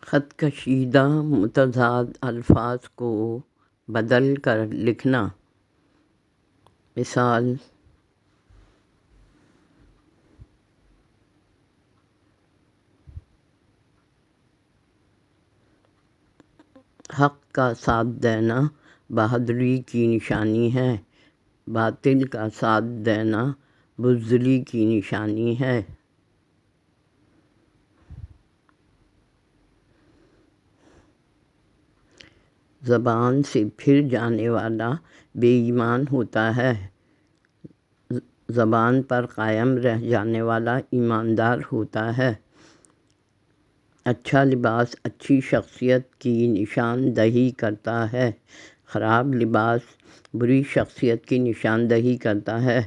خط کشیدہ متضاد الفاظ کو بدل کر لکھنا. مثال: حق کا ساتھ دینا بہادری کی نشانی ہے، باطل کا ساتھ دینا بزدلی کی نشانی ہے. زبان سے پھر جانے والا بے ایمان ہوتا ہے، زبان پر قائم رہ جانے والا ایماندار ہوتا ہے. اچھا لباس اچھی شخصیت کی نشاندہی کرتا ہے، خراب لباس بری شخصیت کی نشاندہی کرتا ہے.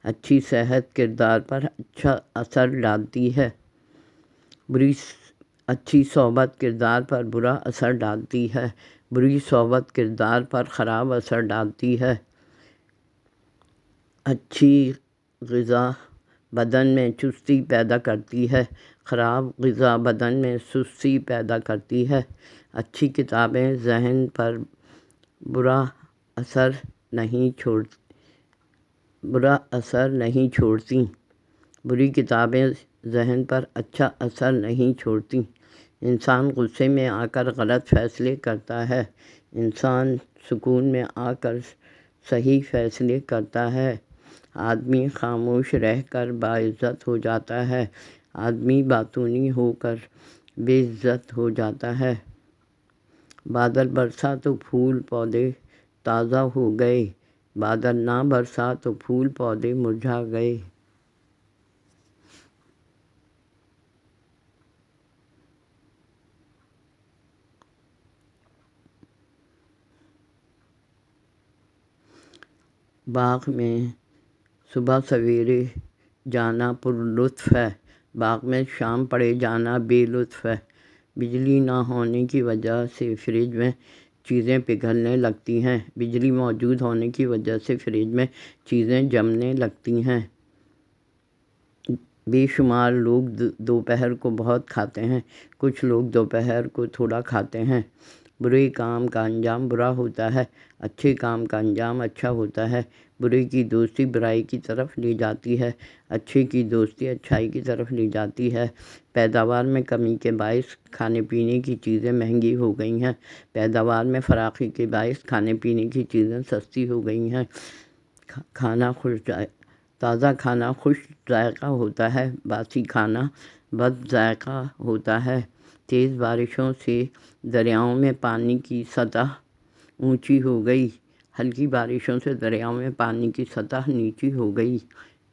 اچھی صحت کردار پر اچھا اثر ڈالتی ہے، اچھی صحبت کردار پر برا اثر ڈالتی ہے، بری صحبت کردار پر خراب اثر ڈالتی ہے. اچھی غذا بدن میں چستی پیدا کرتی ہے، خراب غذا بدن میں سستی پیدا کرتی ہے. اچھی کتابیں ذہن پر برا اثر نہیں چھوڑتیں، بری کتابیں ذہن پر اچھا اثر نہیں چھوڑتیں. انسان غصے میں آ کر غلط فیصلے کرتا ہے، انسان سکون میں آ کر صحیح فیصلے کرتا ہے. آدمی خاموش رہ کر باعزت ہو جاتا ہے، آدمی باتونی ہو کر بے عزت ہو جاتا ہے. بادل برسا تو پھول پودے تازہ ہو گئے، بادل نہ برسا تو پھول پودے مرجھا گئے. باغ میں صبح سویرے جانا پر لطف ہے، باغ میں شام پڑے جانا بے لطف ہے. بجلی نہ ہونے کی وجہ سے فریج میں چیزیں پگھلنے لگتی ہیں، بجلی موجود ہونے کی وجہ سے فریج میں چیزیں جمنے لگتی ہیں. بے شمار لوگ دوپہر کو بہت کھاتے ہیں، کچھ لوگ دوپہر کو تھوڑا کھاتے ہیں. برے کام کا انجام برا ہوتا ہے، اچھے کام کا انجام اچھا ہوتا ہے. برے کی دوستی برائی کی طرف لے جاتی ہے، اچھے کی دوستی اچھائی کی طرف لے جاتی ہے. پیداوار میں کمی کے باعث کھانے پینے کی چیزیں مہنگی ہو گئی ہیں، پیداوار میں فراخی کے باعث کھانے پینے کی چیزیں سستی ہو گئی ہیں. تازہ کھانا خوش ذائقہ ہوتا ہے، باسی کھانا بد ذائقہ ہوتا ہے. تیز بارشوں سے دریاؤں میں پانی کی سطح اونچی ہو گئی، ہلکی بارشوں سے دریاؤں میں پانی کی سطح نیچی ہو گئی.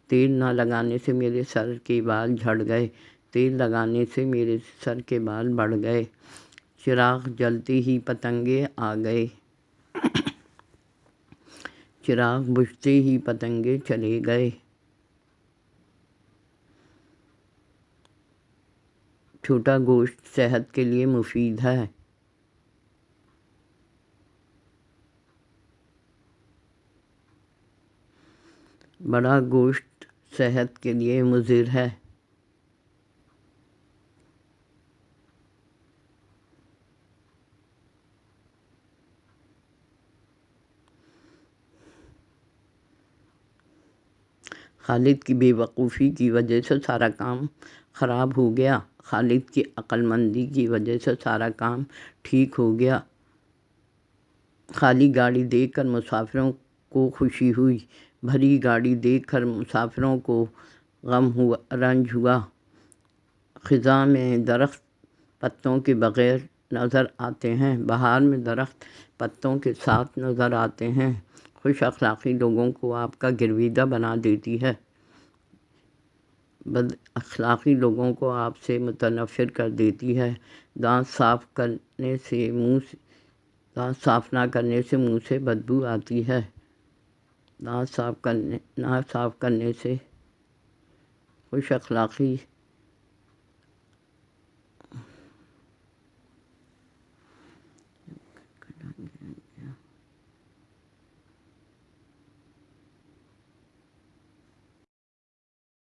تیل نہ لگانے سے میرے سر کے بال جھڑ گئے، تیل لگانے سے میرے سر کے بال بڑھ گئے. چراغ جلتے ہی پتنگے آ گئے، چراغ بجھتے ہی پتنگے چلے گئے. چھوٹا گوشت صحت کے لیے مفید ہے، بڑا گوشت صحت کے لیے مضر ہے. خالد کی بے وقوفی کی وجہ سے سارا کام خراب ہو گیا، خالد کی عقل مندی کی وجہ سے سارا کام ٹھیک ہو گیا. خالی گاڑی دیکھ کر مسافروں کو خوشی ہوئی، بھری گاڑی دیکھ کر مسافروں کو غم ہوا، رنج ہوا. خزاں میں درخت پتوں کے بغیر نظر آتے ہیں، بہار میں درخت پتوں کے ساتھ نظر آتے ہیں. خوش اخلاقی لوگوں کو آپ کا گرویدہ بنا دیتی ہے، بد اخلاقی لوگوں کو آپ سے متنفر کر دیتی ہے. دانت صاف نہ کرنے سے منہ سے بدبو آتی ہے، دانت نہ صاف کرنے سے خوش اخلاقی